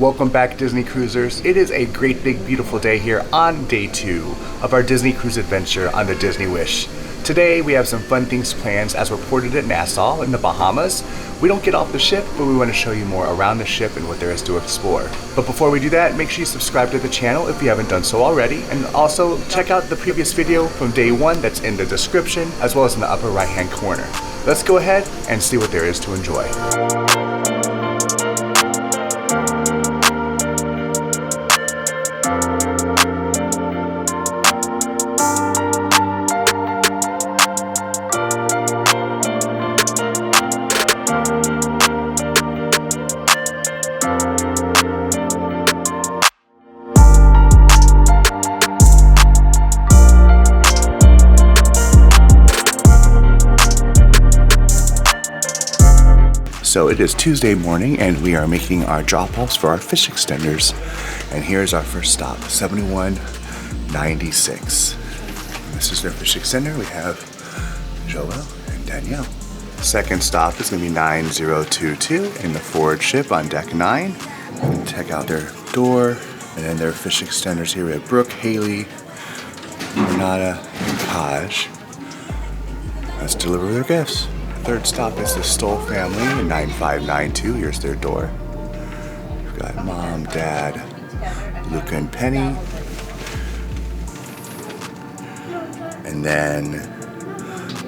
Welcome back, Disney Cruisers. It is a great big beautiful day here on day 2 of our Disney Cruise adventure on the Disney Wish. Today we have some fun things planned as we're ported at Nassau in the Bahamas. We don't get off the ship, but we want to show you more around the ship and what there is to explore. But before we do that, make sure you subscribe to the channel if you haven't done so already, and also check out the previous video from day 1 that's in the description as well as in the upper right hand corner. Let's go ahead and see what there is to enjoy. So it is Tuesday morning and we are making our drop-offs for our fish extenders. And here's our first stop, 7196. This is their fish extender. We have Joel and Danielle. Second stop is gonna be 9022 in the forward ship on deck 9. And check out their door and then their fish extenders here. We have Brooke, Haley, Renata, and Taj. Let's deliver their gifts. Third stop is the Stoll family in 9592. Here's their door. We've got Mom, Dad, Luca, and Penny. And then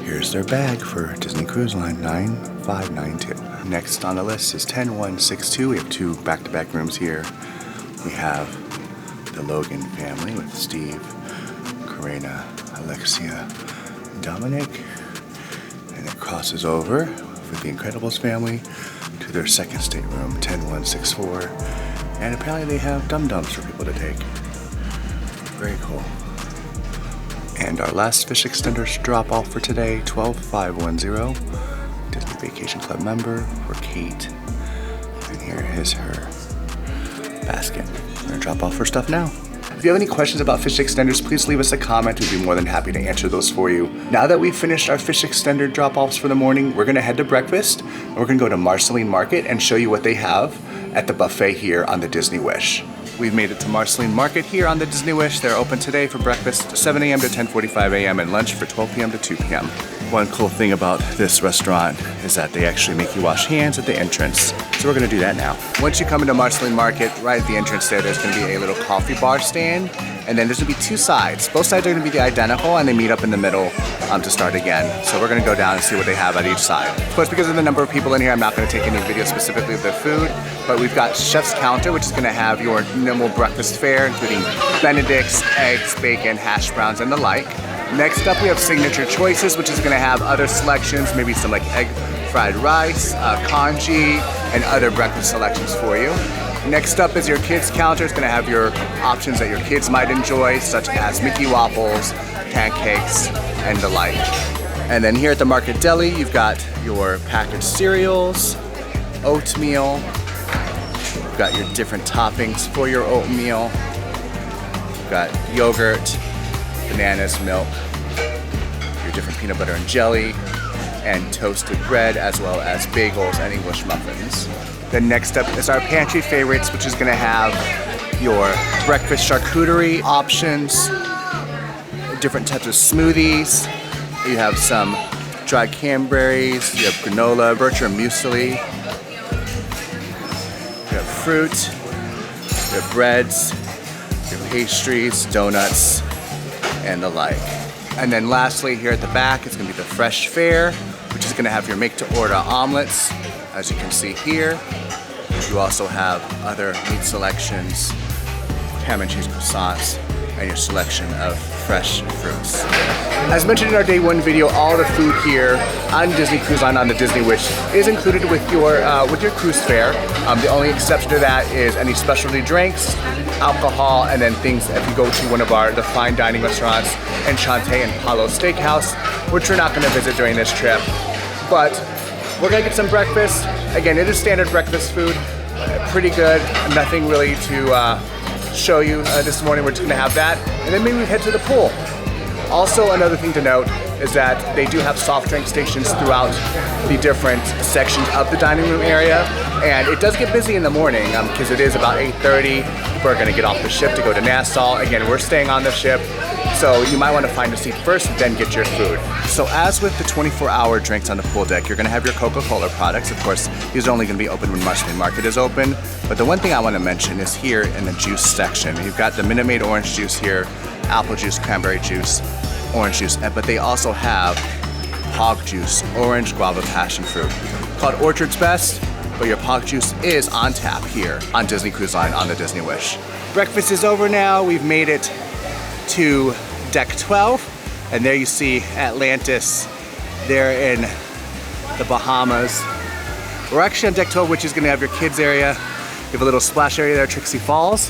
here's their bag for Disney Cruise Line 9592. Next on the list is 10162. We have 2 back-to-back rooms here. We have the Logan family with Steve, Karina, Alexia, Dominic. And it crosses over with the Incredibles family to their second stateroom, 10164. And apparently they have dum-dums for people to take. Very cool. And our last fish extenders drop off for today, 12510. Disney Vacation Club member for Kate. And here is her basket. We're gonna drop off her stuff now. If you have any questions about fish extenders, please leave us a comment. We'd be more than happy to answer those for you. Now that we've finished our fish extender drop-offs for the morning, we're gonna head to breakfast. And we're gonna go to Marceline Market and show you what they have at the buffet here on the Disney Wish. We've made it to Marceline Market here on the Disney Wish. They're open today for breakfast 7 a.m. to 10:45 a.m. and lunch for 12 p.m. to 2 p.m. One cool thing about this restaurant is that they actually make you wash hands at the entrance. So we're gonna do that now. Once you come into Marceline Market, right at the entrance there's gonna be a little coffee bar stand. And then there's gonna be 2 sides. Both sides are gonna be identical and they meet up in the middle to start again. So we're gonna go down and see what they have at each side. Of course, because of the number of people in here, I'm not gonna take any video specifically of their food, but we've got Chef's Counter, which is gonna have your normal breakfast fare, including Benedict's, eggs, bacon, hash browns, and the like. Next up, we have Signature Choices, which is gonna have other selections, maybe some like egg fried rice, congee, and other breakfast selections for you. Next up is your kids counter. It's gonna have your options that your kids might enjoy, such as Mickey Waffles, pancakes, and the like. And then here at the Market Deli, you've got your packaged cereals, oatmeal. You've got your different toppings for your oatmeal. You've got yogurt, bananas, milk, your different peanut butter and jelly, and toasted bread, as well as bagels and English muffins. Then next up is our pantry favorites, which is gonna have your breakfast charcuterie options, different types of smoothies. You have some dried cranberries, you have granola, Bertram muesli, you have fruit, you have breads, you have pastries, donuts, and the like. And then lastly, here at the back, it's gonna be the fresh fare, which is gonna have your make-to-order omelets, as you can see here. You also have other meat selections, ham and cheese croissants, and your selection of fresh fruits. As mentioned in our day 1 video, all the food here on Disney Cruise Line on the Disney Wish is included with your cruise fare. The only exception to that is any specialty drinks, alcohol, and then things if you go to one of the fine dining restaurants, Enchante and Palo Steakhouse, which we're not gonna visit during this trip. But we're gonna get some breakfast. Again, it is standard breakfast food, pretty good. Nothing really to show you this morning. We're just gonna have that, and then maybe we head to the pool. Also, another thing to note is that they do have soft drink stations throughout the different sections of the dining room area. And it does get busy in the morning because it is about 8:30. People are gonna get off the ship to go to Nassau. Again, we're staying on the ship, so you might wanna find a seat first, then get your food. So as with the 24-hour drinks on the pool deck, you're gonna have your Coca-Cola products. Of course, these are only gonna be open when Marceline Market is open. But the one thing I wanna mention is here in the juice section. You've got the Minute Maid orange juice here, apple juice, cranberry juice, orange juice, but they also have hog juice, orange, guava, passion fruit. Called Orchard's Best, but your hog juice is on tap here on Disney Cruise Line on the Disney Wish. Breakfast is over now. We've made it to deck 12, and there you see Atlantis there in the Bahamas. We're actually on deck 12, which is gonna have your kids area. You have a little splash area there, Trixie Falls.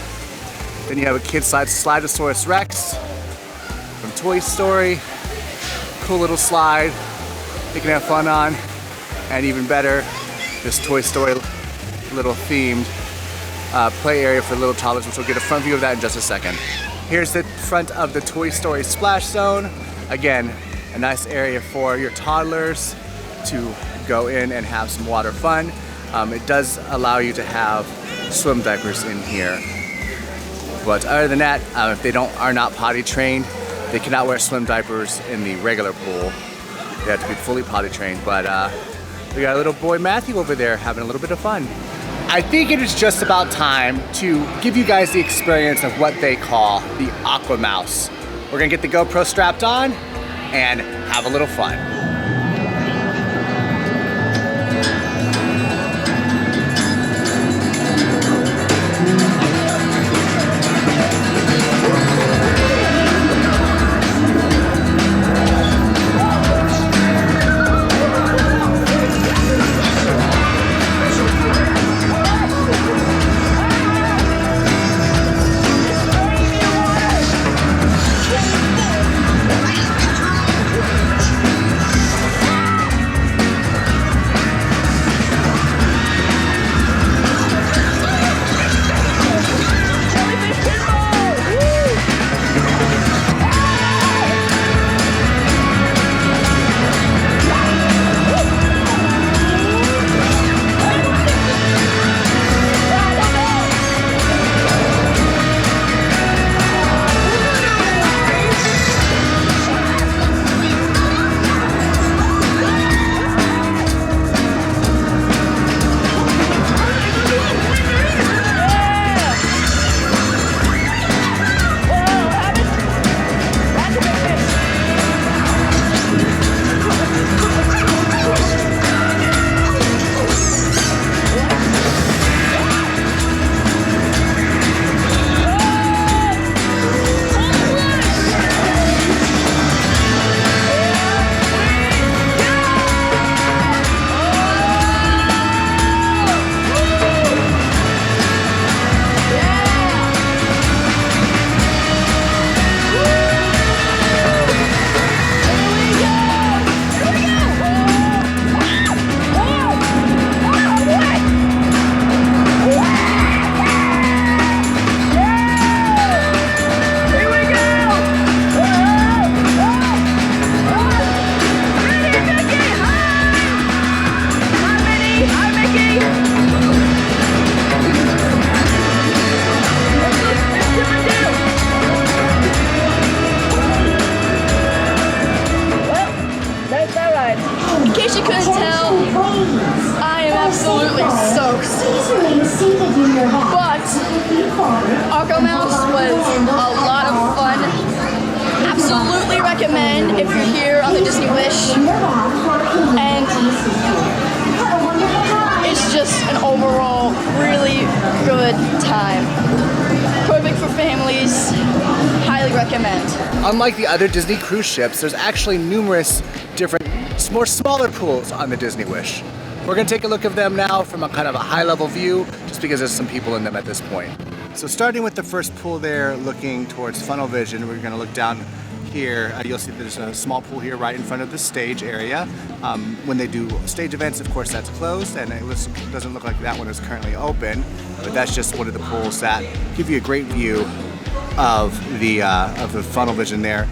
Then you have a kids slide, Slidosaurus Rex from Toy Story. Cool little slide you can have fun on. And even better, this Toy Story little themed play area for little toddlers, which we'll get a front view of that in just a second. Here's the front of the Toy Story Splash Zone. Again, a nice area for your toddlers to go in and have some water fun. It does allow you to have swim diapers in here. But other than that, if they are not potty trained, they cannot wear swim diapers in the regular pool. They have to be fully potty trained. But we got a little boy Matthew over there having a little bit of fun. I think it is just about time to give you guys the experience of what they call the Aquamouse. We're gonna get the GoPro strapped on and have a little fun. Aquamouse was a lot of fun. Absolutely recommend if you're here on the Disney Wish. And it's just an overall really good time. Perfect for families. Highly recommend. Unlike the other Disney cruise ships, there's actually numerous different, more smaller pools on the Disney Wish. We're gonna take a look at them now from a kind of a high-level view, just because there's some people in them at this point. So starting with the first pool there, looking towards Funnel Vision, we're gonna look down here. You'll see there's a small pool here right in front of the stage area. When they do stage events, of course, that's closed, and it doesn't look like that one is currently open, but that's just one of the pools that give you a great view of the funnel vision there.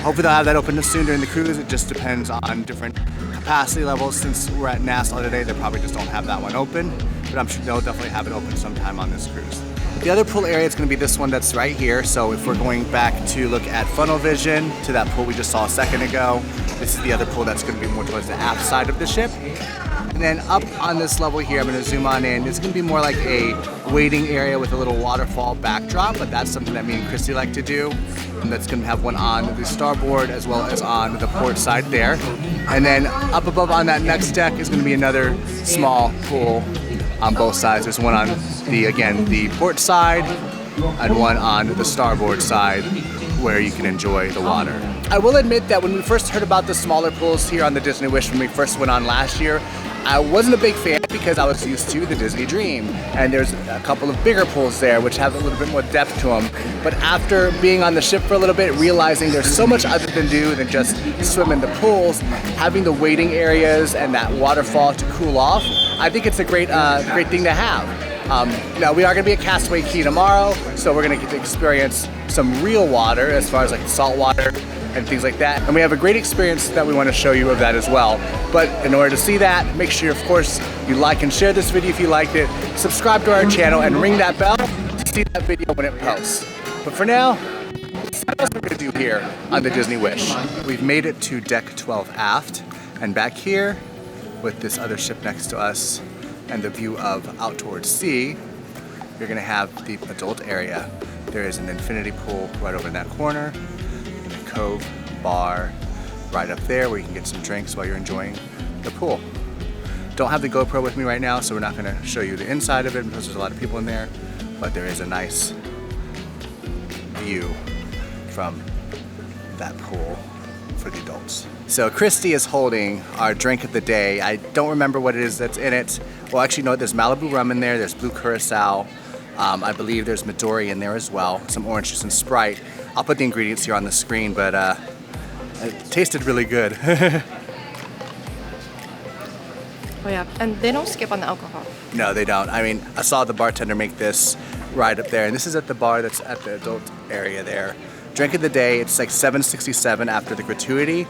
Hopefully they'll have that open soon during the cruise. It just depends on different capacity levels. Since we're at Nassau today, they probably just don't have that one open, but I'm sure they'll definitely have it open sometime on this cruise. The other pool area is going to be this one that's right here. So if we're going back to look at funnel vision to that pool we just saw a second ago, this is the other pool that's going to be more towards the aft side of the ship. And then up on this level here, I'm going to zoom on in. It's going to be more like a waiting area with a little waterfall backdrop, but that's something that me and Christy like to do. And that's going to have one on the starboard as well as on the port side there. And then up above on that next deck is going to be another small pool on both sides. There's one on the port side and one on the starboard side where you can enjoy the water. I will admit that when we first heard about the smaller pools here on the Disney Wish when we first went on last year, I wasn't a big fan because I was used to the Disney Dream, and there's a couple of bigger pools there which have a little bit more depth to them. But after being on the ship for a little bit, realizing there's so much other than do than just swim in the pools, having the waiting areas and that waterfall to cool off, I think it's a great thing to have. Now we are going to be at Castaway Cay tomorrow, so we're going to get to experience some real water as far as like salt water and things like that. And we have a great experience that we want to show you of that as well. But in order to see that, make sure, of course, you like and share this video if you liked it, subscribe to our channel, and ring that bell to see that video when it posts. But for now, what else we're going to do here on the Disney Wish. We've made it to deck 12 aft, and back here with this other ship next to us and the view of out towards sea, you're going to have the adult area. There is an infinity pool right over in that corner, a cove bar right up there where you can get some drinks while you're enjoying the pool. Don't have the GoPro with me right now, so we're not going to show you the inside of it because there's a lot of people in there, but there is a nice view from that pool for the adults. So Christy is holding our drink of the day. I don't remember what it is that's in it. Well, actually, no, there's Malibu rum in there, there's blue curacao, I believe there's Midori in there as well, some orange juice and Sprite. I'll put the ingredients here on the screen, but it tasted really good. Oh yeah, and they don't skip on the alcohol. No, they don't. I mean, I saw the bartender make this right up there, and this is at the bar that's at the adult area there. Drink of the day, it's like $7.67 after the gratuity.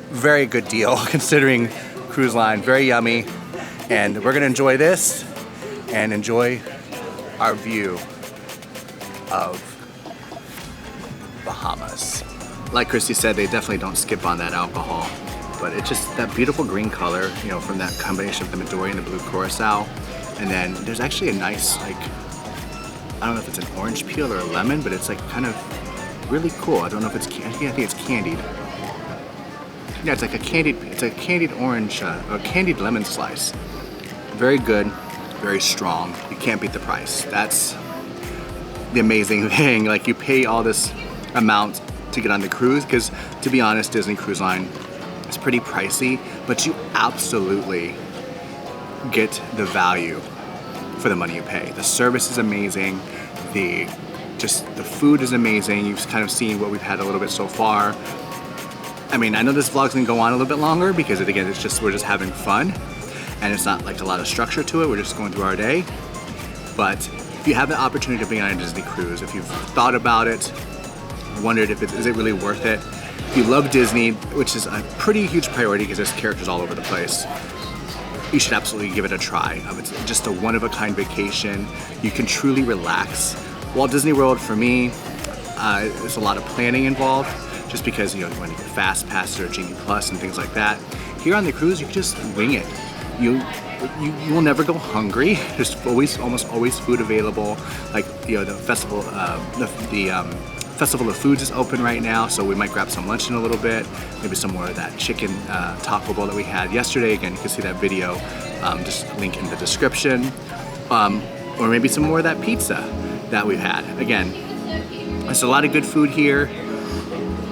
Very good deal considering cruise line, very yummy. And we're gonna enjoy this and enjoy our view of Bahamas. Like Christy said, they definitely don't skip on that alcohol, but it's just that beautiful green color, you know, from that combination of the Midori and the blue curacao. And then there's actually a nice, like, I don't know if it's an orange peel or a lemon, but it's like kind of really cool. I don't know if it's, I think it's candied. Yeah, it's like a candied orange, or candied lemon slice. Very good, very strong. You can't beat the price. That's the amazing thing. Like, you pay all this amount to get on the cruise, because to be honest, Disney Cruise Line is pretty pricey, but you absolutely get the value for the money you pay. The service is amazing. The food is amazing. You've kind of seen what we've had a little bit so far. I mean, I know this vlog's gonna go on a little bit longer because again, we're just having fun, and it's not like a lot of structure to it. We're just going through our day. But if you have the opportunity to be on a Disney cruise, if you've thought about it, wondered if is it really worth it, if you love Disney, which is a pretty huge priority because there's characters all over the place, you should absolutely give it a try. It's just a one-of-a-kind vacation. You can truly relax. Walt Disney World, for me, there's a lot of planning involved, just because, you know, you want to get fast passes or Genie Plus and things like that. Here on the cruise, you can just wing it. You will never go hungry. There's almost always food available. Like, you know, the festival, Festival of Foods is open right now, so we might grab some lunch in a little bit. Maybe some more of that chicken taco bowl that we had yesterday. Again, you can see that video, just link in the description. Or maybe some more of that pizza that we've had. Again, there's a lot of good food here.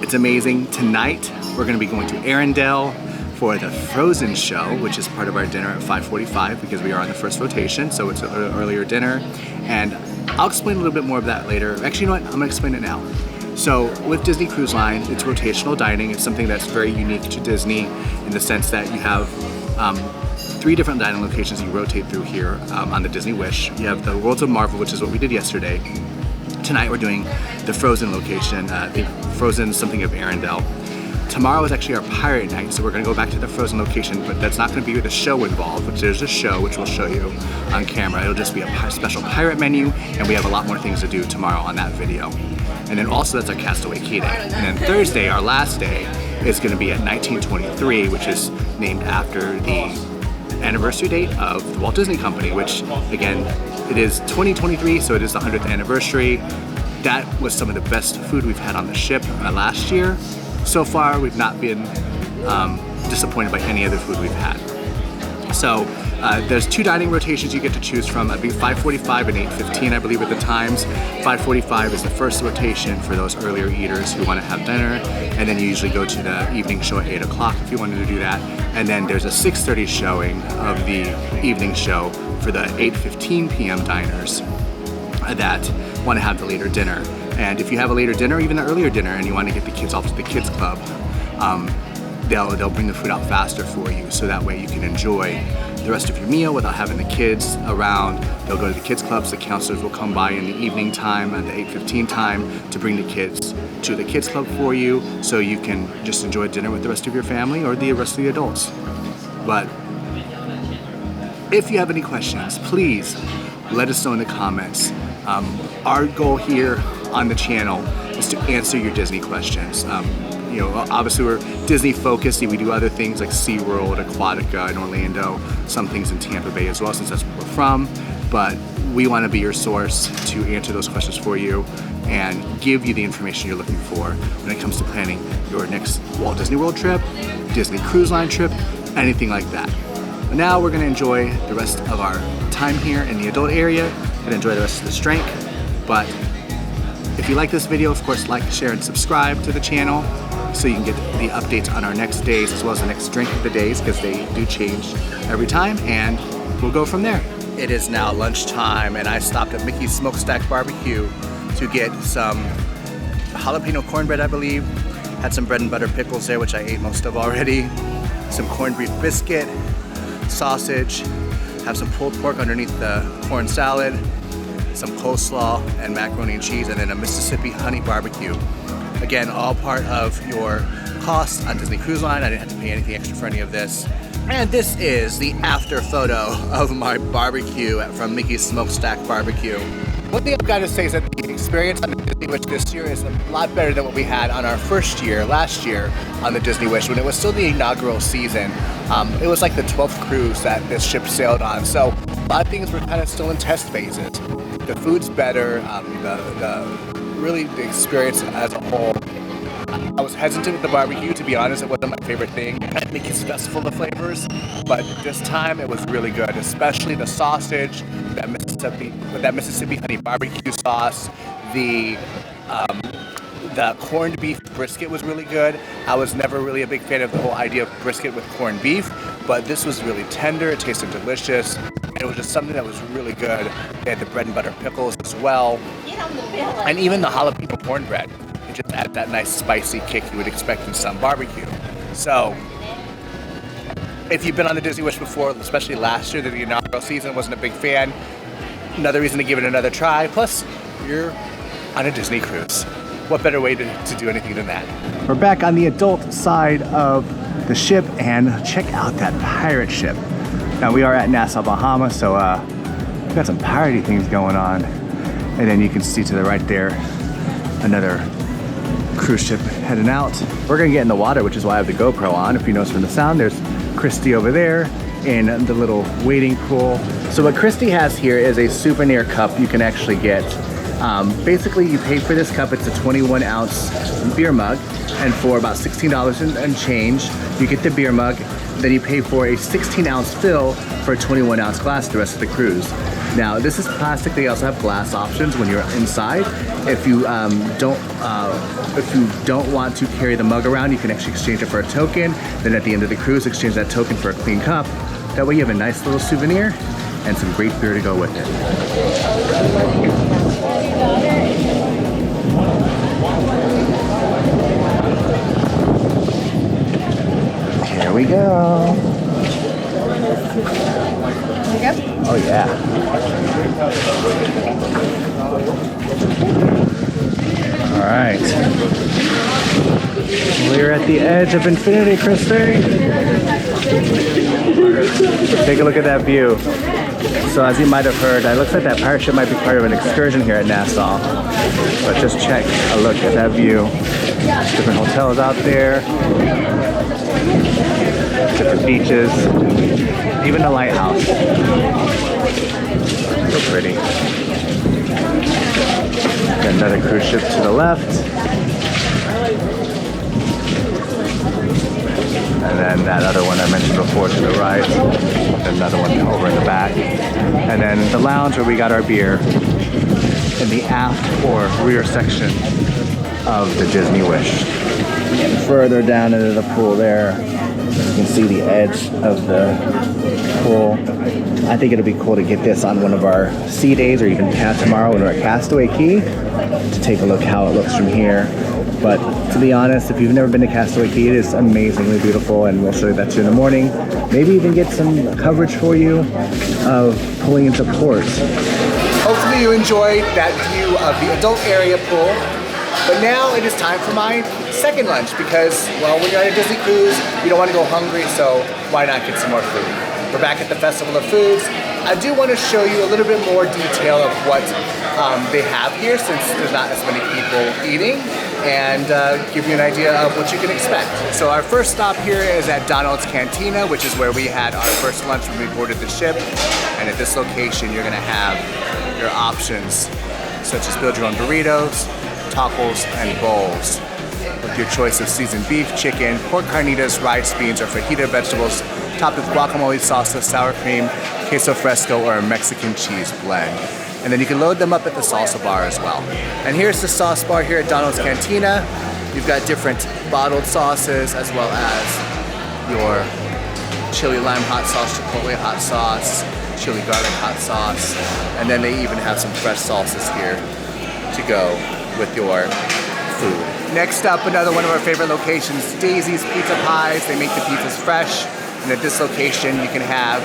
It's amazing. Tonight, we're gonna be going to Arendelle for the Frozen show, which is part of our dinner at 5:45 because we are on the first rotation, so it's an earlier dinner. And I'll explain a little bit more of that later. Actually, you know what? I'm gonna explain it now. So with Disney Cruise Line, it's rotational dining. It's something that's very unique to Disney in the sense that you have 3 different dining locations you rotate through here on the Disney Wish. You have the Worlds of Marvel, which is what we did yesterday. Tonight we're doing the Frozen location, the Frozen something of Arendelle. Tomorrow is actually our pirate night, so we're gonna go back to the Frozen location, but that's not gonna be with a show involved, which there's a show which we'll show you on camera. It'll just be a special pirate menu, and we have a lot more things to do tomorrow on that video. And then also that's our Castaway Key Day. And then Thursday, our last day, is gonna be at 1923, which is named after the anniversary date of the Walt Disney Company, which again, it is 2023, so it is the 100th anniversary. That was some of the best food we've had on the ship last year. So far, we've not been disappointed by any other food we've had. So there's 2 dining rotations you get to choose from. It'd be 5:45 and 8:15, I believe, at the times. 5:45 is the first rotation for those earlier eaters who want to have dinner, and then you usually go to the evening show at 8 o'clock if you wanted to do that. And then there's a 6:30 showing of the evening show for the 8:15 p.m. diners that want to have the later dinner. And if you have a later dinner, or even an earlier dinner, and you want to get the kids off to the kids club, they'll bring the food out faster for you, so that way you can enjoy the rest of your meal without having the kids around. They'll go to the kids clubs. The counselors will come by in the evening time at the 8:15 time to bring the kids to the kids club for you, so you can just enjoy dinner with the rest of your family or the rest of the adults. But if you have any questions, please let us know in the comments. Our goal here on the channel is to answer your Disney questions. You know, obviously we're Disney focused. We do other things like SeaWorld, Aquatica in Orlando, some things in Tampa Bay as well, since that's where we're from. But we want to be your source to answer those questions for you and give you the information you're looking for when it comes to planning your next Walt Disney World trip, Disney Cruise Line trip, anything like that. Now we're going to enjoy the rest of our time here in the adult area. Going to enjoy the rest of this drink. But if you like this video, of course, like, share, and subscribe to the channel so you can get the updates on our next days as well as the next drink of the days, because they do change every time, and we'll go from there. It is now lunchtime, and I stopped at Mickey's Smokestack Barbecue to get some jalapeno cornbread, I believe. Had some bread and butter pickles there, which I ate most of already. Some corned beef biscuit, sausage, have some pulled pork underneath the corn salad, some coleslaw and macaroni and cheese, and then a Mississippi honey barbecue. Again, all part of your cost on Disney Cruise Line. I didn't have to pay anything extra for any of this. And this is the after photo of my barbecue from Mickey's Smokestack Barbecue. One thing I've got to say is that the experience on the Disney Wish this year is a lot better than what we had on our first year, last year, on the Disney Wish, when it was still the inaugural season. It was like the 12th cruise that this ship sailed on, so a lot of things were kind of still in test phases. The food's better, really the experience as a whole. I was hesitant with the barbecue, to be honest. It wasn't my favorite thing. Mickey's best full of flavors, but this time it was really good, especially the sausage, that Mississippi honey barbecue sauce, the corned beef brisket was really good. I was never really a big fan of the whole idea of brisket with corned beef, but this was really tender. It tasted delicious. It was just something that was really good. They had the bread and butter pickles as well, and even the jalapeno cornbread. It just had that nice spicy kick you would expect in some barbecue. So, if you've been on the Disney Wish before, especially last year, the inaugural season, wasn't a big fan, another reason to give it another try. Plus, you're on a Disney cruise. What better way to do anything than that? We're back on the adult side of the ship, and check out that pirate ship. Now we are at Nassau, Bahamas, so we've got some piratey things going on. And then you can see to the right there, another cruise ship heading out. We're gonna get in the water, which is why I have the GoPro on. If you notice from the sound, there's Christy over there in the little wading pool. So what Christy has here is a souvenir cup you can actually get. Basically, you pay for this cup. It's a 21-ounce beer mug, and for about $16 and change, you get the beer mug. Then you pay for a 16-ounce fill for a 21-ounce glass the rest of the cruise. Now, this is plastic. They also have glass options when you're inside. If you don't want to carry the mug around, you can actually exchange it for a token. Then at the end of the cruise, exchange that token for a clean cup. That way you have a nice little souvenir and some great beer to go with it. Here we go. There you go. Oh yeah. right. We're at the edge of infinity, Christy. Take a look at that view. So as you might have heard, it looks like that pirate ship might be part of an excursion here at Nassau. But just check a look at that view. Different hotels out there. Different beaches. Even the lighthouse. So pretty. Got another cruise ship to the left. And then that other one I mentioned before to the right. Another one over in the back. And then the lounge where we got our beer in the aft or rear section of the Disney Wish. Getting further down into the pool there. You can see the edge of the pool. I think it'll be cool to get this on one of our sea days or even tomorrow when we're at Castaway Cay to take a look how it looks from here. But to be honest, if you've never been to Castaway Cay, it is amazingly beautiful, and we'll show you that too in the morning. Maybe even get some coverage for you of pulling into port. Hopefully you enjoyed that view of the adult area pool. But now it is time for my second lunch because, well, when you're on a Disney cruise, you don't want to go hungry, so why not get some more food? We're back at the Festival of Foods. I do want to show you a little bit more detail of what they have here since there's not as many people eating, and give you an idea of what you can expect. So our first stop here is at Donald's Cantina, which is where we had our first lunch when we boarded the ship. And at this location, you're gonna have your options, such as build your own burritos, tacos, and bowls, with your choice of seasoned beef, chicken, pork carnitas, rice, beans, or fajita vegetables, topped with guacamole, salsa, sour cream, queso fresco, or a Mexican cheese blend. And then you can load them up at the salsa bar as well. And here's the sauce bar here at Donald's Cantina. You've got different bottled sauces as well as your chili lime hot sauce, chipotle hot sauce, chili garlic hot sauce, and then they even have some fresh salsas here to go with your food. Next up, another one of our favorite locations, Daisy's Pizza Pies. They make the pizzas fresh. And at this location, you can have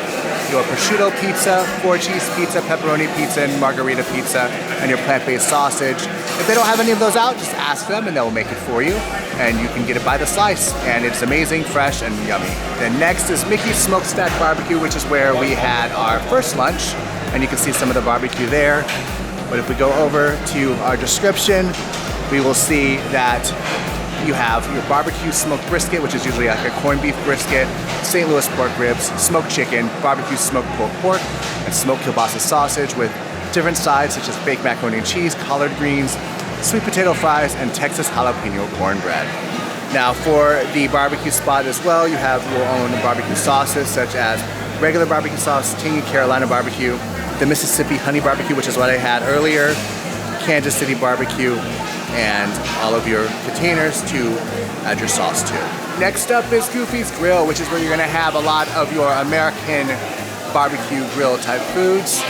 your prosciutto pizza, 4-cheese pizza, pepperoni pizza, and margarita pizza, and your plant-based sausage. If they don't have any of those out, just ask them and they'll make it for you. And you can get it by the slice, and it's amazing, fresh, and yummy. Then next is Mickey's Smokestack Barbecue, which is where we had our first lunch, and you can see some of the barbecue there. But if we go over to our description, we will see that you have your barbecue smoked brisket, which is usually like a corned beef brisket, St. Louis pork ribs, smoked chicken, barbecue smoked pulled pork, and smoked kielbasa sausage with different sides such as baked macaroni and cheese, collard greens, sweet potato fries, and Texas jalapeno cornbread. Now for the barbecue spot as well, you have your own barbecue sauces such as regular barbecue sauce, tangy Carolina barbecue, the Mississippi honey barbecue, which is what I had earlier, Kansas City barbecue, and all of your containers to add your sauce to. Next up is Goofy's Grill, which is where you're gonna have a lot of your American barbecue grill type foods,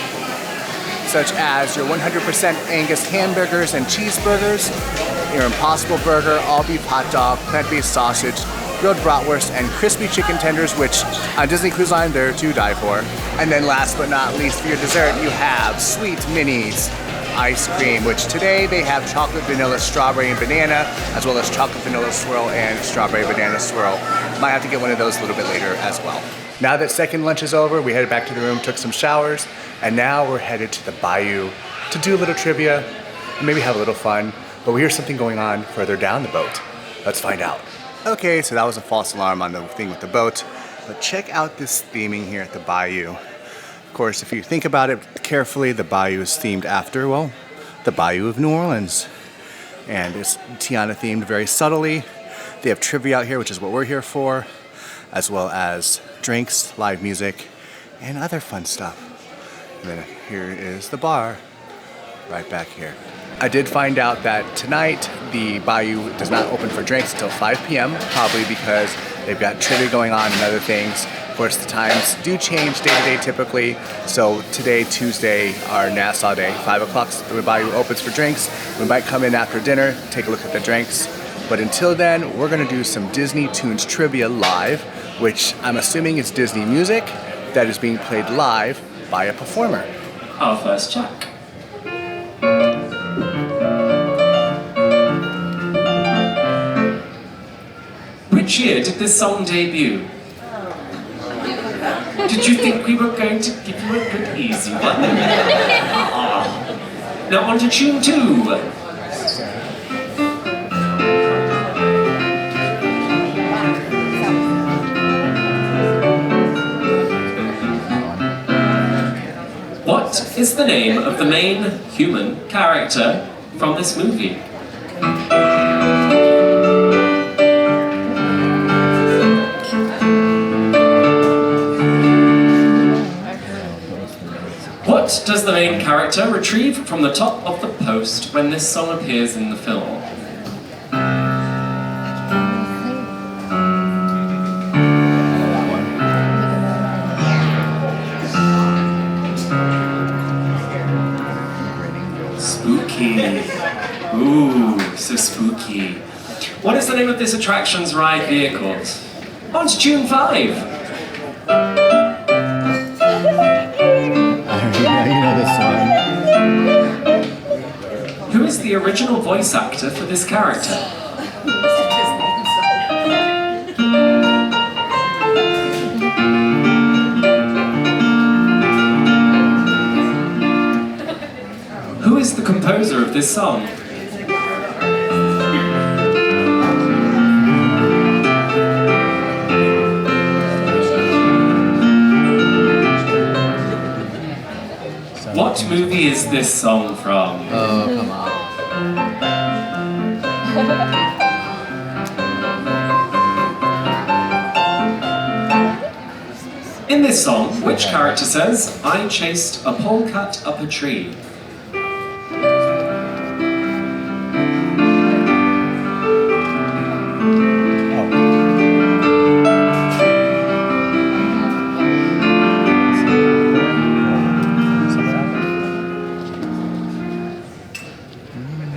such as your 100% Angus hamburgers and cheeseburgers, your Impossible Burger, all beef hot dog, plant-based sausage, grilled bratwurst, and crispy chicken tenders, which on Disney Cruise Line, they're to die for. And then last but not least, for your dessert, you have Sweet Minis ice cream, which today they have chocolate, vanilla, strawberry, and banana, as well as chocolate, vanilla swirl, and strawberry, banana swirl. Might have to get one of those a little bit later as well. Now that second lunch is over, we headed back to the room, took some showers, and now we're headed to the Bayou to do a little trivia and maybe have a little fun. But we hear something going on further down the boat. Let's find out. Okay, so that was a false alarm on the thing with the boat, but check out this theming here at the Bayou. Of course, if you think about it carefully, the Bayou is themed after, well, the Bayou of New Orleans. And it's Tiana themed very subtly. They have trivia out here, which is what we're here for, as well as drinks, live music, and other fun stuff. And then here is the bar, right back here. I did find out that tonight the Bayou does not open for drinks until 5 p.m., probably because they've got trivia going on and other things. Of course, the times do change day to day typically. So today, Tuesday, our Nassau day, 5 o'clock, the Bayou opens for drinks. We might come in after dinner, take a look at the drinks. But until then, we're gonna do some Disney Tunes trivia live, which I'm assuming is Disney music that is being played live by a performer. Our first check. cheered at this song debut? Did you think we were going to give you a good easy one? Now on to tune 2. What is the name of the main human character from this movie? What does the main character retrieve from the top of the post when this song appears in the film? Spooky. Ooh, so spooky. What is the name of this attraction's ride vehicles? On to tune 5. Yeah, you know this one. Who is the original voice actor for this character? Who is the composer of this song? What movie is this song from? Oh, come on. In this song, which character says, "I chased a polecat up a tree"?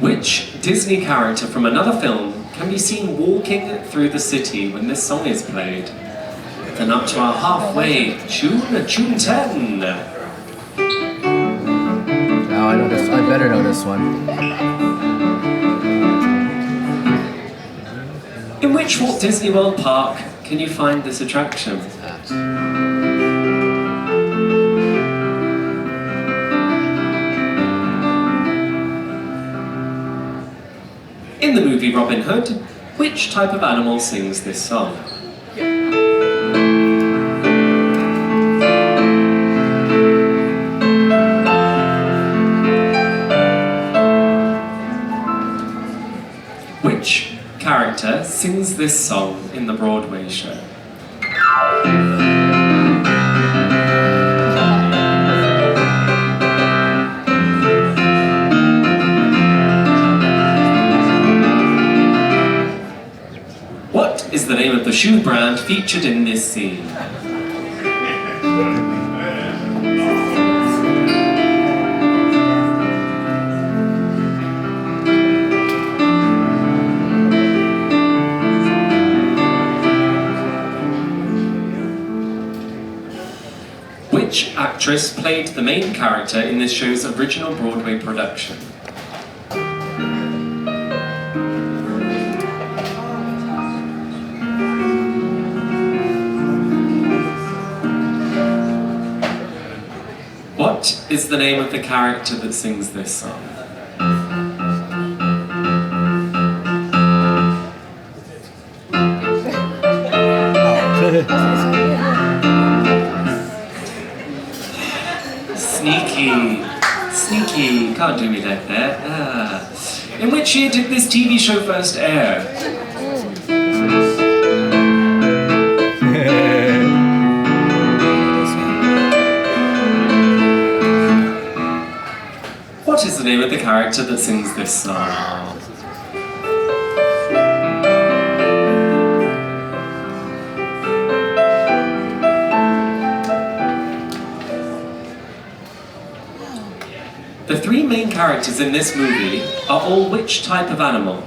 Which Disney character from another film can be seen walking through the city when this song is played? Then up to our halfway tune 10. Oh, I know this. I better know this one. In which Walt Disney World park can you find this attraction? In the movie Robin Hood, which type of animal sings this song? Which character sings this song in the Broadway show? What is the name of the shoe brand featured in this scene? Which actress played the main character in this show's original Broadway production? What is the name of the character that sings this song? Sneaky, can't do me like that. In which year did this TV show first air? What is the name of the character that sings this song? The three main characters in this movie are all which type of animal?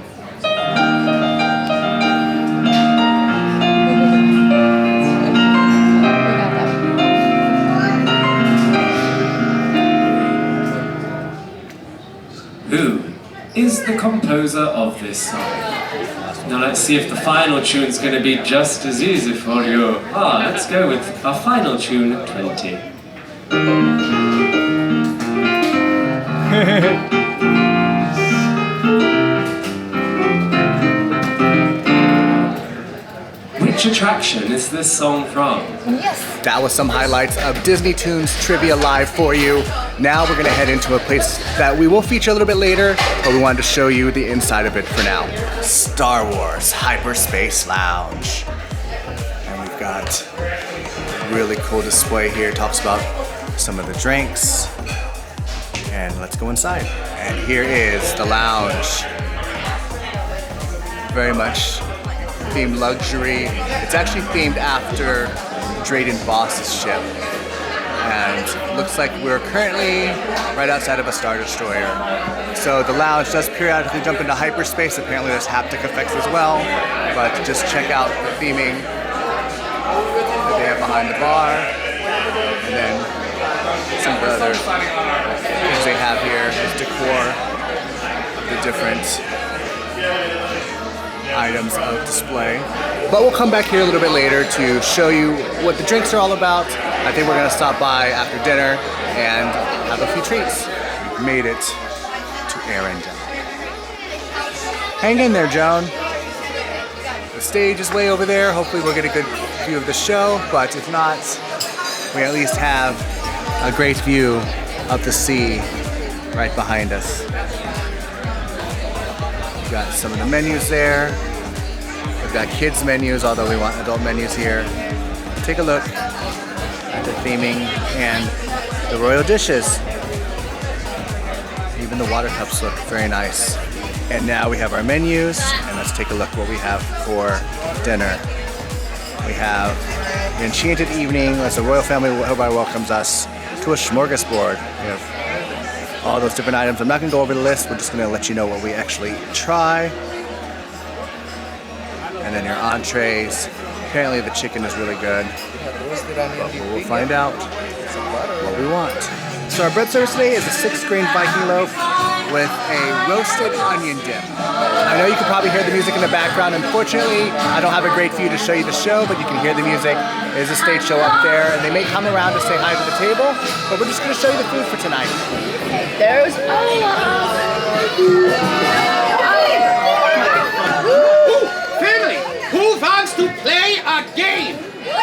Who is the composer of this song? Now let's see if the final tune's going to be just as easy for you. Let's go with our final tune, 20. Which attraction is this song from? Yes. That was some highlights of Disney Tunes Trivia Live for you. Now we're gonna head into a place that we will feature a little bit later, but we wanted to show you the inside of it for now. Star Wars Hyperspace Lounge. And we've got a really cool display here. Talks about some of the drinks. And let's go inside. And here is the lounge. Very much themed luxury. It's actually themed after Drayden Voss's ship. And looks like we're currently right outside of a Star Destroyer. So the lounge does periodically jump into hyperspace. Apparently there's haptic effects as well. But just check out the theming that they have behind the bar. And then some of the other things they have here is decor of the different items of display. But we'll come back here a little bit later to show you what the drinks are all about. I think we're gonna stop by after dinner and have a few treats. We've made it to Arendelle. Hang in there, Joan. The stage is way over there. Hopefully we'll get a good view of the show, but if not, we at least have a great view of the sea right behind us. We've got some of the menus there. We've got kids menus, although we want adult menus here. Take a look at the theming and the royal dishes. Even the water cups look very nice. And now we have our menus, and let's take a look what we have for dinner. We have an enchanted evening as the royal family hereby welcomes us to a smorgasbord. We have all those different items. I'm not gonna go over the list, we're just gonna let you know what we actually try. And then your entrees. Apparently the chicken is really good, but we'll find out what we want. So our bread service today is a 6-grain Viking loaf with a roasted onion dip. I know you can probably hear the music in the background. Unfortunately, I don't have a great view to show you the show, but you can hear the music. There's a stage show up there, and they may come around to say hi to the table, but we're just gonna show you the food for tonight. There's Family, who wants to play a game? I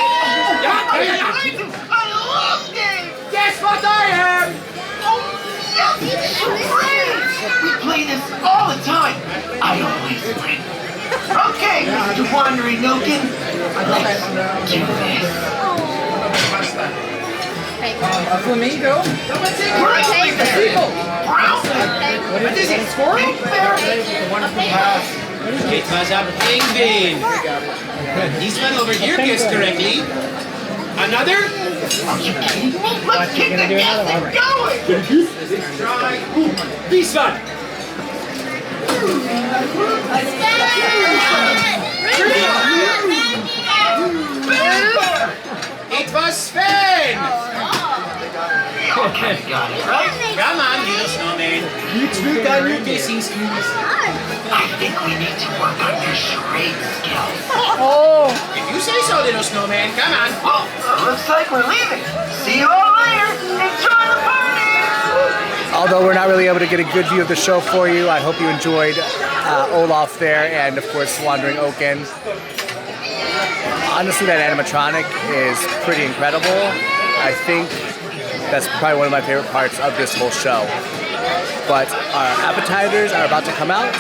love games! Guess what I am? We play this all the time. I always win. Okay, Mr. Wandering Nokin, let's do this. A flamingo? Grizzly bear! Brown bear! What is it? Squirrel? Pink bear! It was a penguin. This one over here guessed correctly. Another? Are you kidding me? Let's keep the guessing going! Try this one. It was Sven. Okay, got it, right? Come on, little snowman. You took on your guessing skills. I think we need to work on your charade skills. If you say so, little snowman, come on. Well, looks like we're leaving. See you all later. Enjoy the party! Although we're not really able to get a good view of the show for you, I hope you enjoyed Olaf there and of course Wandering Oaken. Honestly, that animatronic is pretty incredible. I think that's probably one of my favorite parts of this whole show. But our appetizers are about to come out.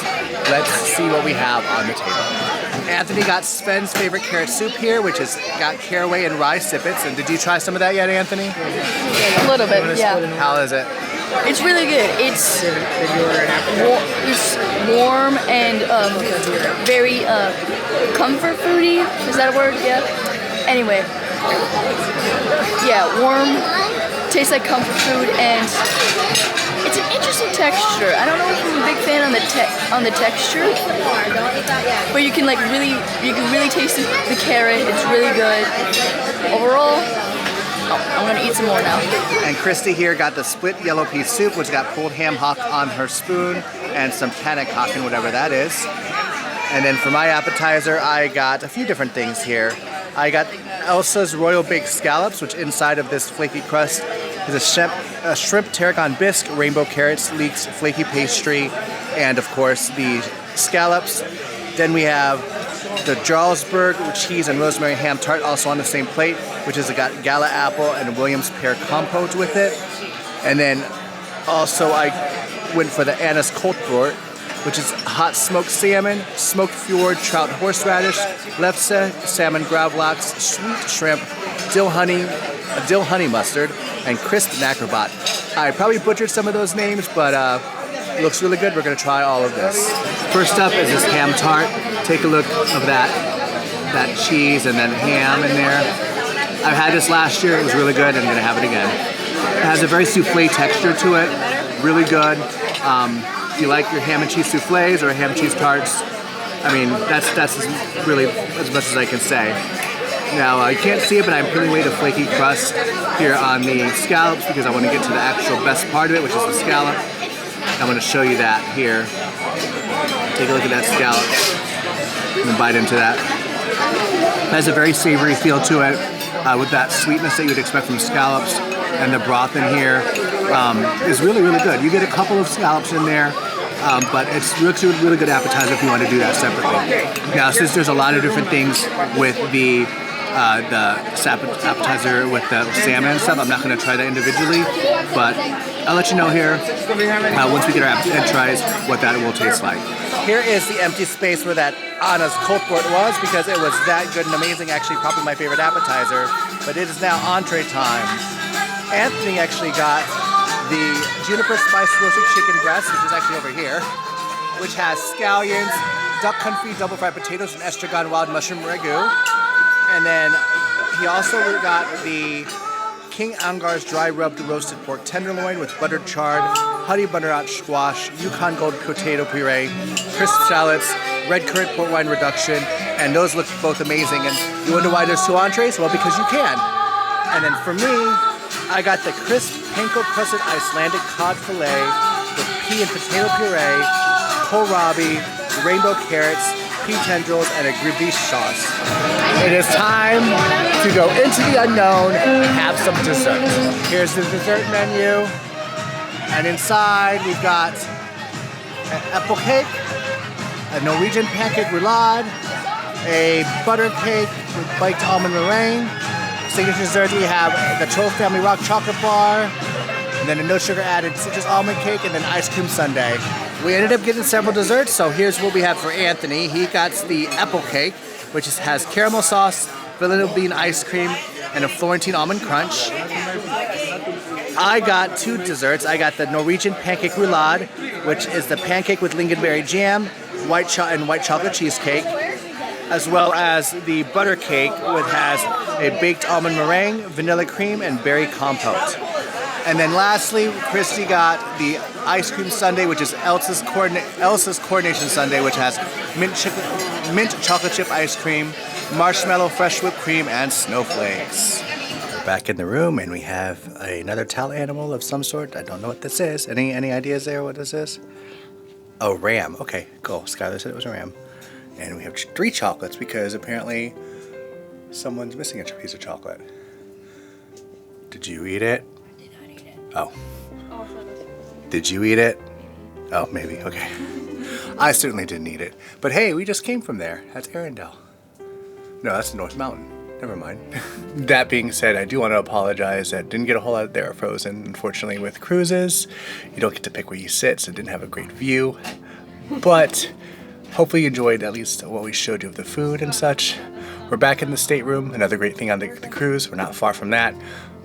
Let's see what we have on the table. Anthony got Sven's favorite carrot soup here, which has got caraway and rye sippets. And did you try some of that yet, Anthony? a little bit, yeah. How is it? It's really good. It's warm and very comfort foody. Is that a word? Yeah. Anyway, yeah, warm. Tastes like comfort food, and it's an interesting texture. I don't know if I'm a big fan on the texture, but you can really taste the carrot. It's really good. Overall, I'm gonna eat some more now. And Christy here got the split yellow pea soup, which got pulled ham hock on her spoon, and some panic hock and whatever that is. And then for my appetizer, I got a few different things here. I got Elsa's Royal Baked Scallops, which inside of this flaky crust is a shrimp tarragon bisque, rainbow carrots, leeks, flaky pastry, and of course the scallops. Then we have the Jarlsberg cheese and rosemary ham tart, also on the same plate, which has got gala apple and Williams pear compote with it. And then also I went for the Anna's Koltbrot, which is hot smoked salmon, smoked fjord trout horseradish, lefse salmon gravlax, sweet shrimp, dill honey mustard, and crisp nacrobat. I probably butchered some of those names, but it looks really good. We're gonna try all of this. First up is this ham tart. Take a look of that cheese and then ham in there. I had this last year. It was really good. I'm gonna have it again. It has a very souffle texture to it. Really good. If you like your ham and cheese souffles or ham and cheese tarts, I mean, that's really as much as I can say. Now, you can't see it, but I'm peeling away the flaky crust here on the scallops because I want to get to the actual best part of it, which is the scallop. I'm going to show you that here. Take a look at that scallop and bite into that. It has a very savory feel to it with that sweetness that you would expect from scallops, and the broth in here is really, really good. You get a couple of scallops in there, but it's a really good appetizer if you want to do that separately. Now, since there's a lot of different things with the appetizer with the salmon and stuff, I'm not going to try that individually, but I'll let you know here once we get our appetizer tries what that will taste like. Here is the empty space where that Anna's Koltbrot was, because it was that good and amazing. Actually, probably my favorite appetizer, but it is now entree time. Anthony actually got the juniper spice roasted chicken breast, which is actually over here, which has scallions, duck confit, double fried potatoes, and estragon wild mushroom ragu. And then he also got the King Angar's dry rubbed roasted pork tenderloin with buttered chard, honey butternut squash, Yukon Gold potato puree, crisp shallots, red currant port wine reduction, and those look both amazing. And you wonder why there's two entrees? Well, because you can. And then for me, I got the crisp panko crusted Icelandic cod fillet with pea and potato puree, kohlrabi, rainbow carrots, pea tendrils, and a gribiche sauce. It is time to go into the unknown and have some dessert. Here's the dessert menu. And inside we've got an apple cake, a Norwegian pancake roulade, a butter cake with baked almond meringue. Signature dessert, we have the Troll Family Rock Chocolate Bar, and then a no sugar added citrus almond cake, and then ice cream sundae. We ended up getting several desserts, so here's what we have for Anthony. He got the apple cake, which has caramel sauce, vanilla bean ice cream, and a Florentine almond crunch. I got two desserts. I got the Norwegian pancake roulade, which is the pancake with lingonberry jam, white chocolate cheesecake, as well as the butter cake, which has a baked almond meringue, vanilla cream, and berry compote. And then lastly, Christy got the ice cream sundae, which is Elsa's Coronation Sundae, which has mint chocolate chip ice cream, marshmallow fresh whipped cream, and snowflakes. We're back in the room, and we have another towel animal of some sort. I don't know what this is. Any ideas there what this is? Oh, ram. Okay, cool. Skylar said it was a ram. And we have 3 chocolates because apparently someone's missing a piece of chocolate. Did you eat it? I did not eat it. Oh. Did you eat it? Oh, maybe. Okay. I certainly didn't eat it. But hey, we just came from there. That's Arendelle. No, that's the North Mountain. Never mind. That being said, I do want to apologize that didn't get a whole lot there at Frozen. Unfortunately, with cruises, you don't get to pick where you sit, so it didn't have a great view. But hopefully you enjoyed at least what we showed you of the food and such. We're back in the stateroom. Another great thing on the cruise. We're not far from that.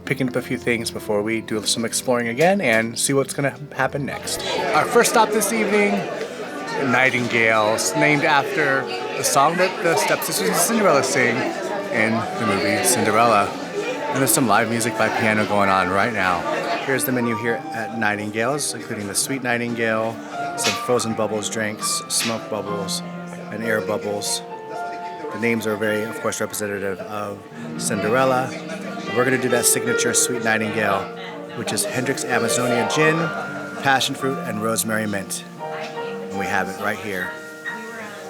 Picking up a few things before we do some exploring again and see what's going to happen next. Our first stop this evening, Nightingales, named after the song that the stepsisters of Cinderella sing in the movie Cinderella. And there's some live music by piano going on right now. Here's the menu here at Nightingales, including the Sweet Nightingale, some frozen bubbles drinks, smoke bubbles, and air bubbles. The names are very, of course, representative of Cinderella. We're going to do that signature Sweet Nightingale, which is Hendrick's Amazonia Gin, passion fruit, and rosemary mint. And we have it right here.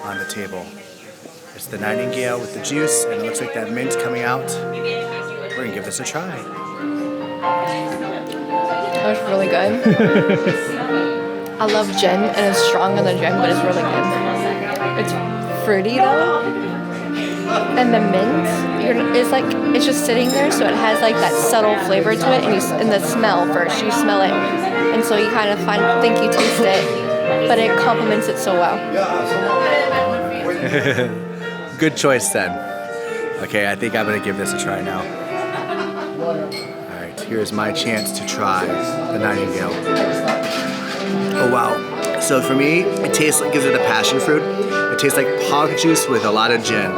on the table. It's the Nightingale with the juice, and it looks like that mint coming out. We're gonna give this a try. That was really good. I love gin, and it's strong on the gin, but it's really good. It's fruity though, and the mint, it's just sitting there, so it has like that subtle flavor to it, and the smell first, you smell it, and so you kind of think you taste it, but it complements it so well. Good choice then. Okay, I think I'm gonna give this a try now. Alright, here's my chance to try the Nightingale. Oh wow. So for me, it tastes like, gives it a passion fruit. It tastes like pog juice with a lot of gin.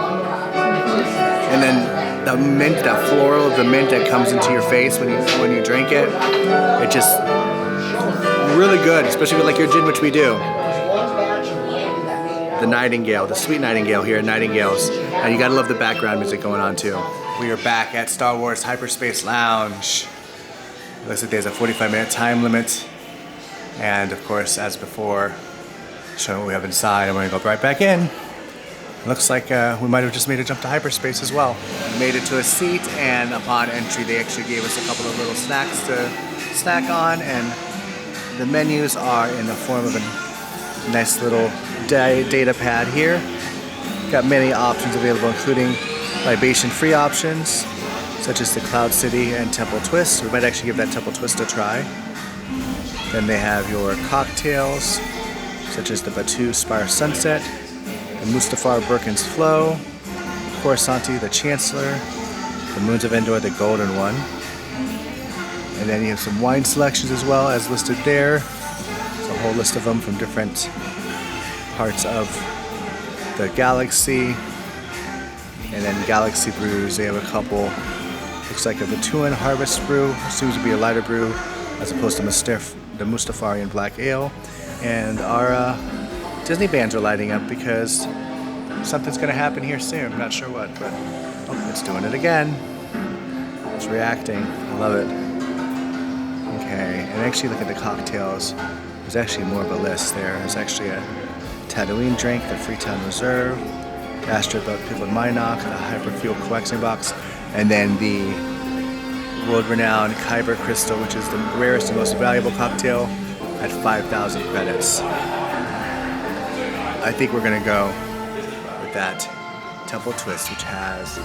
And then the mint, that floral of the mint that comes into your face when you drink it, it just really good, especially with like your gin, which we do. The Nightingale, the sweet Nightingale here at Nightingales. And you gotta love the background music going on too. We are back at Star Wars Hyperspace Lounge. It looks like there's a 45-minute time limit. And of course, as before, showing what we have inside, I'm gonna go right back in. Looks like we might have just made a jump to hyperspace as well. We made it to a seat, and upon entry, they actually gave us a couple of little snacks to snack on, and the menus are in the form of a nice little data pad here. Got many options available, including libation-free options, such as the Cloud City and Temple Twist. We might actually give that Temple Twist a try. Then they have your cocktails, such as the Batu Spire Sunset, the Mustafar Birkin's Flow, Coruscanti the Chancellor, the Moons of Endor the Golden One. And then you have some wine selections as well as listed there. There's a whole list of them from different parts of the galaxy. And then Galaxy Brews, they have a couple. Looks like a Batuan Harvest Brew, seems to be a lighter brew, as opposed to the Mustafarian Black Ale. And our Disney bands are lighting up because something's gonna happen here soon. I'm not sure what, but oh, it's doing it again. It's reacting. I love it. Okay, and actually look at the cocktails. There's actually more of a list there. There's actually a Tatooine drink, the Freetown Reserve, the Astrobelt Pickled Minnock, the Hyperfuel Coaxing Box, and then the world-renowned Kyber Crystal, which is the rarest and most valuable cocktail at 5,000 credits. I think we're gonna go with that Temple Twist, which has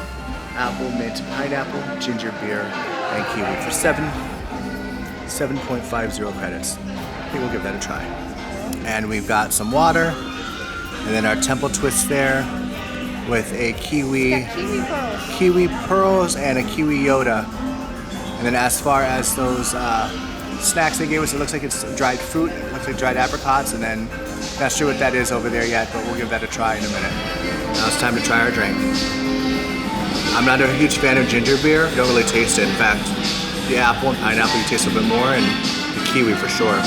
apple, mint, pineapple, ginger beer, and kiwi for 7.50 credits. I think we'll give that a try. And we've got some water, and then our Temple Twist there with a kiwi pearls and a kiwi Yoda. And then as far as those snacks they gave us, it looks like it's dried fruit, it looks like dried apricots, and then not sure what that is over there yet, but we'll give that a try in a minute. Now it's time to try our drink. I'm not a huge fan of ginger beer, don't really taste it. In fact, the apple and pineapple you taste a bit more, and the kiwi for sure.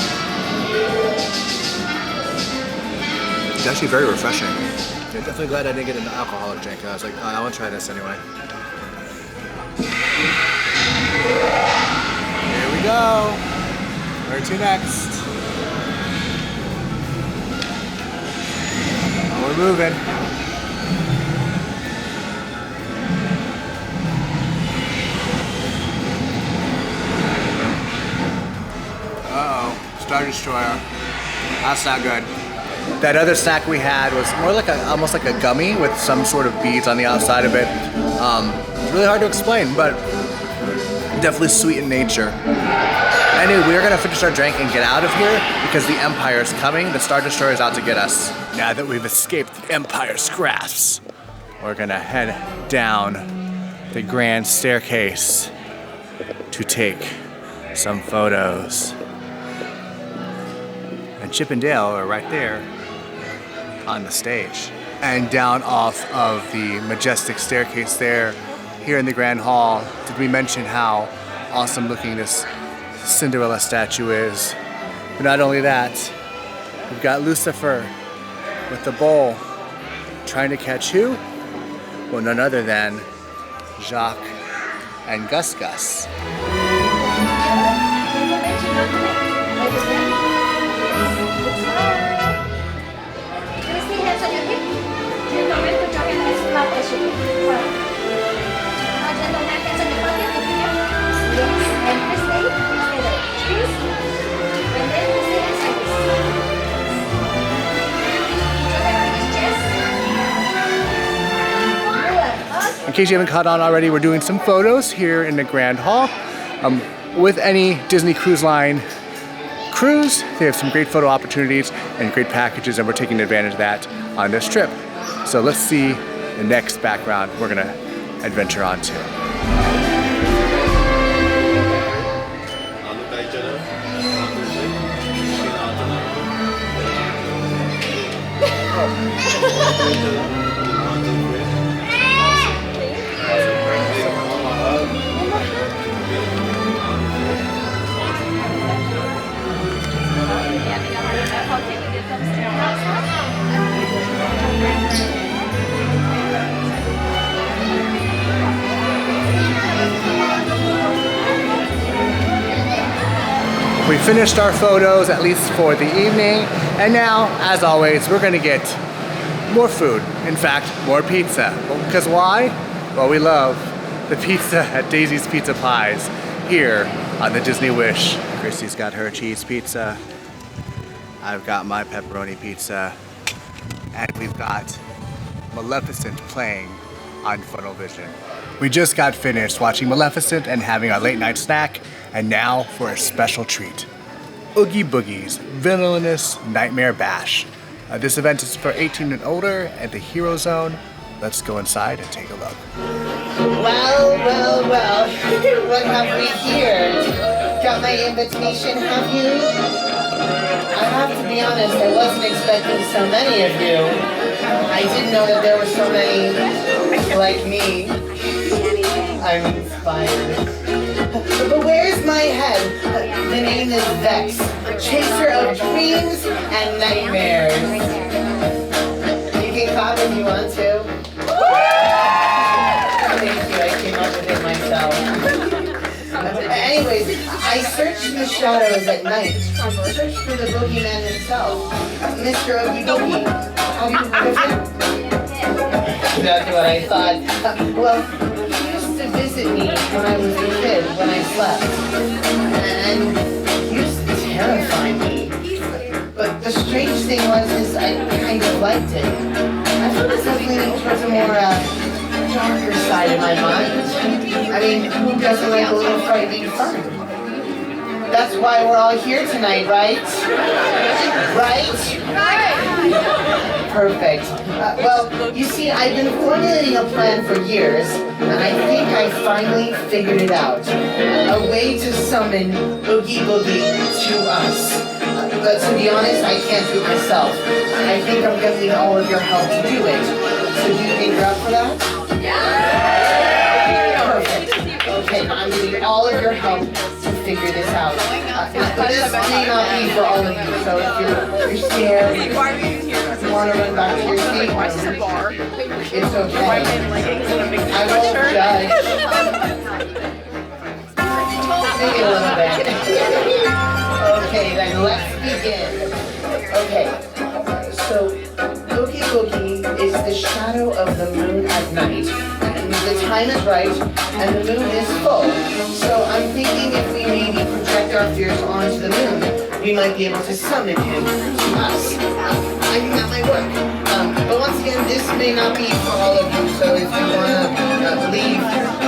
It's actually very refreshing. I'm definitely glad I didn't get an alcoholic drink. I was like, oh, I want to try this anyway. Here we go. Where to next? Oh, we're moving. Uh-oh, Star Destroyer. That's not good. That other snack we had was more like almost like a gummy with some sort of beads on the outside of it. It's really hard to explain, but definitely sweet in nature. Anyway, we're gonna finish our drink and get out of here because the Empire is coming. The Star Destroyer is out to get us. Now that we've escaped the Empire's grasp, we're gonna head down the grand staircase to take some photos. And Chip and Dale are right there on the stage. And down off of the majestic staircase there, here in the Grand Hall, did we mention how awesome looking this Cinderella statue is? But not only that, we've got Lucifer with the bowl trying to catch who? Well, none other than Jacques and Gus Gus. case you haven't caught on already, we're doing some photos here in the Grand Hall. With any Disney Cruise Line cruise, they have some great photo opportunities and great packages, and we're taking advantage of that on this trip. So let's see the next background we're gonna adventure on to. We finished our photos, at least for the evening, and now, as always, we're gonna get more food. In fact, more pizza. Because why? Well, we love the pizza at Daisy's Pizza Pies here on the Disney Wish. Christy's got her cheese pizza. I've got my pepperoni pizza. And we've got Maleficent playing on Funnel Vision. We just got finished watching Maleficent and having our late night snack, and now for a special treat. Oogie Boogie's Villainous Nightmare Bash. This event is for 18 and older at the Hero Zone. Let's go inside and take a look. Well, what have we here? Got my invitation, have you? I have to be honest, I wasn't expecting so many of you. I didn't know that there were so many like me. I'm inspired. But where's my head? The name is Vex, chaser of dreams and nightmares. You can clap if you want to. Thank you, I came up with it myself. Anyways, I searched the shadows at night. Searched for the boogeyman himself, Mr. Oogie Boogie. Have you heard of him? That's what I thought. Well, he used to visit me when I was a kid, when I slept. And he used to terrify me. But the strange thing was, is I kind of liked it. I thought it was leaning towards a more darker side of my mind. I mean, who doesn't like a little frightening fun? That's why we're all here tonight, right? Right? Perfect. Well, you see, I've been formulating a plan for years, and I think I finally figured it out. A way to summon Oogie Boogie to us. But to be honest, I can't do it myself. I think I'm going to need all of your help to do it. So do you think you're up for that? Perfect. Okay, I'm going to need all of your help to figure this out. This may not be for all of you, so if you're scared, if you want to run back to your seat, it's okay. I won't judge. Maybe a little bit. Okay, then let's begin. Okay, so Oogie Boogie is the shadow of the moon at night. And the time is right, and the moon is full. So I'm thinking if we maybe project our fears onto the moon, we might be able to summon him to us. I think that might work. But once again, this may not be for all of you, so if you want to leave,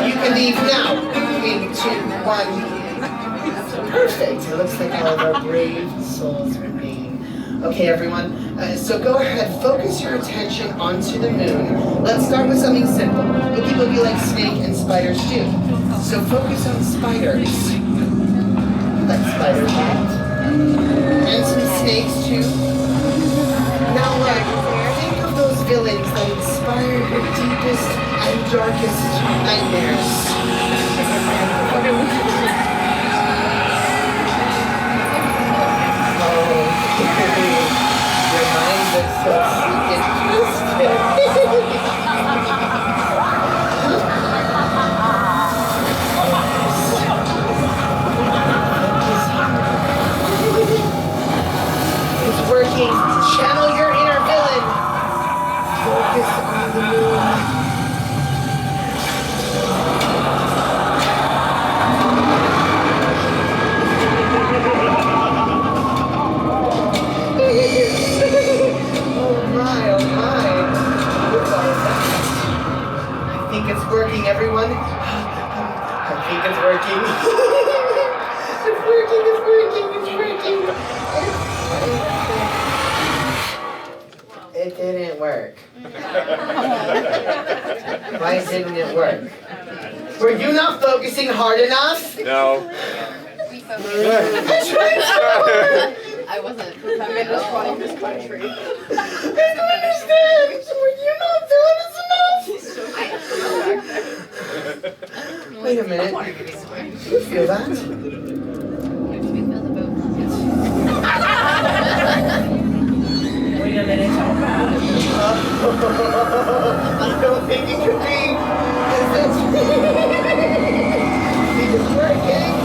you can leave now. 3, 2, 1. Perfect. It looks like all of our brave souls remain. Okay, everyone. So go ahead, focus your attention onto the moon. Let's start with something simple. Oogie Boogie likes snake and spiders too. So focus on spiders. Let spiders out. And some snakes too. Now think of those villains that inspire your deepest and darkest nightmares. Your mind is so sleek and twisted. It's working. Channel your inner villain. Focus on the moon. everyone. I think it's working. It didn't work. Why didn't it work? Were you not focusing hard enough? No. I wasn't. I'm in this running this country. I don't understand. Were you not feeling enough? Wait a minute. Do you feel that? Wait a minute. I don't think it could be. It's working.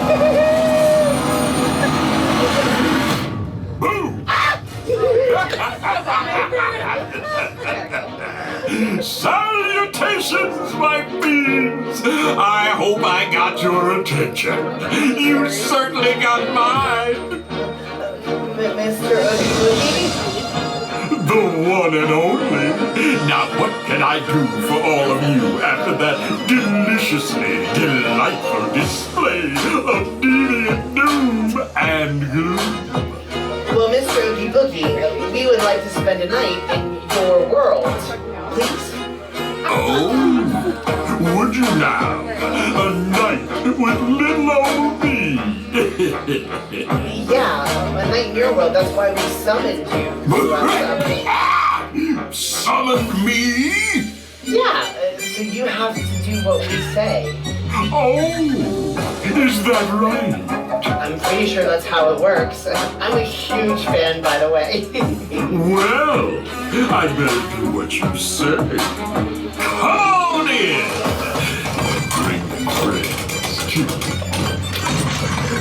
Salutations, my beans! I hope I got your attention. You certainly got mine. Mr. Oogie? The one and only. Now what can I do for all of you after that deliciously delightful display of deviant doom and gloom? Well, Mr. Oogie Boogie, we would like to spend a night in your world. Please? Oh, would you now? A night with little old me. Yeah, a night in your world. That's why we summoned you. Summoned me? Yeah, so you have to do what we say. Oh, is that right? I'm pretty sure that's how it works. I'm a huge fan, by the way. Well, I'd better do what you say. Come on in! Bring the friends to me.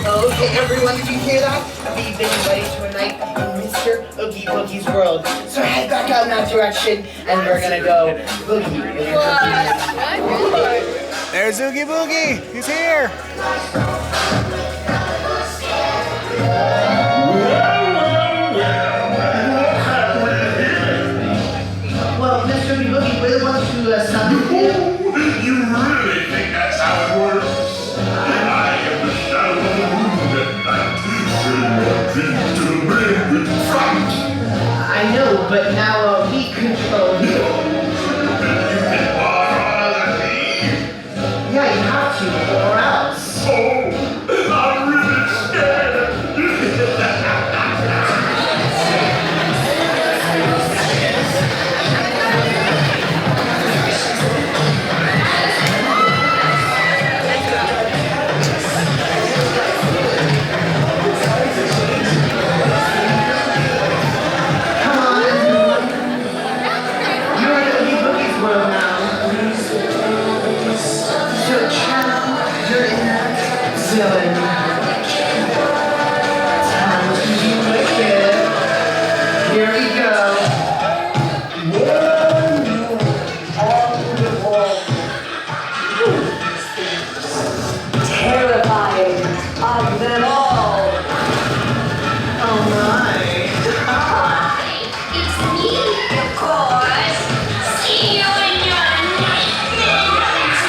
Okay, everyone, did you hear that? We've been invited to a night in Mr. Oogie Boogie's world. So head back out in that direction, and we're gonna go boogie. There's Oogie Boogie. He's here. Well, Mr. Oogie Boogie, we're the ones who summon you. You really think that's how it works? I am the shadow of the moon at night. Send your dreams to the man with fright. I know, but now we control you. You can walk on as me. Yeah, you have to, or else. Oh, I'm really scared. Come on, everyone. You're in Oogie Boogie's world now. So channel your inner villain. Time to be wicked. Here we go. Terrifying of them all. Oh my. It's me, of course. See you in your nightmares.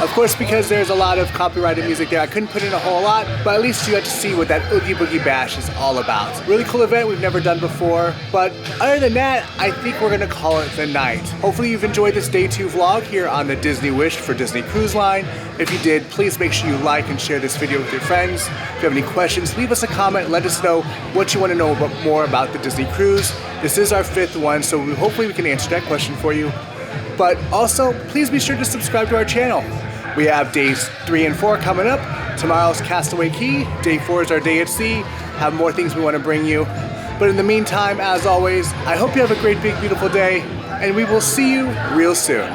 Of course, because there's a lot of copyrighted music there, I couldn't put in a whole lot, but at least you got to see what that Oogie Boogie Bash is all about. Really cool event we've never done before, but other than that, I think we're gonna call it the night. Hopefully you've enjoyed this day 2 vlog here on the Disney Wish for Disney Cruise Line. If you did, please make sure you like and share this video with your friends. If you have any questions, leave us a comment, let us know what you want to know more about the Disney cruise. This is our 5th one, so hopefully we can answer that question for you. But also, please be sure to subscribe to our channel. We have days 3 and 4 coming up. Tomorrow's Castaway Key. Day 4 is our day at sea. Have more things we want to bring you. But in the meantime, as always, I hope you have a great, big, beautiful day, and we will see you real soon.